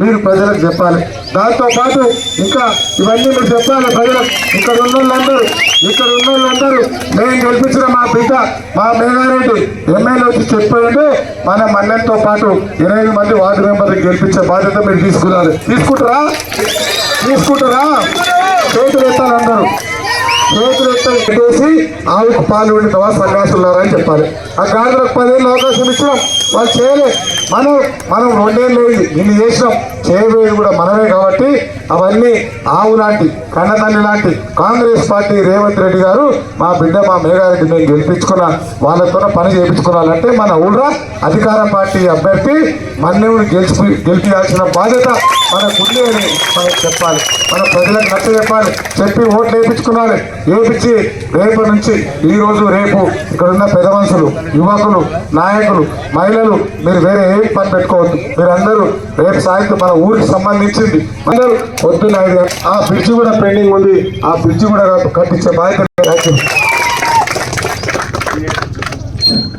మీరు ప్రజలకు చెప్పాలి. దాంతోపాటు ఇంకా ఇవన్నీ మీరు చెప్పాలి ప్రజలకు. ఇక్కడ ఉన్న వాళ్ళందరూ మేము గెలిపించిన మా బిడ్డ మా మేఘారెడ్డి ఎమ్మెల్యే వచ్చి చెప్పారంటే మన మన్నెంతో పాటు 20 మంది వార్డు మెంబర్లు గెలిపించే బాధ్యత మీరు తీసుకుంటారా? చేతులు ఎత్తాలి అందరూ. చేతులు ఎత్తేసి ఆవుకు పాలు వండినవా సన్యాసులారని చెప్పాలి. ఆ గాంధీలకు 10 ఏళ్ళు అవకాశం ఇచ్చినాం, వాళ్ళు చేయలేదు. మనం 2 ఏళ్ళు ఇన్ని చేసినాం, చేయబోయేది కూడా మనమే. కాబట్టి అవన్నీ ఆవు లాంటి కన్నతల్లి లాంటి కాంగ్రెస్ పార్టీ రేవంత్ రెడ్డి గారు మా బిడ్డ మా మేఘారెడ్డి మేము గెలిపించుకున్నా వాళ్ళతో పని చేయించుకోవాలంటే మన ఊళ్ళో అధికార పార్టీ అభ్యర్థి మన్నేవుని గెలిపించాల్సిన బాధ్యత మనకుంది అని మనం చెప్పాలి. మన ప్రజలకు నచ్చ చెప్పాలి, చెప్పి ఓట్లు వేయించుకున్నాలి. వేయించి రేపు నుంచి ఈరోజు రేపు ఇక్కడున్న పెద్ద మనుషులు, యువకులు, నాయకులు, మహిళలు మీరు వేరే ఏం పని పెట్టుకోవద్దు. మీరందరూ రేపు సాయంత్రం మన ఊరికి సంబంధించింది అందరూ పొద్దున్న 5 ఆ బ్రిడ్జి కూడా పెండింగ్ ఉంది, ఆ బ్రిడ్జి కూడా కట్టించే బాధ్యత.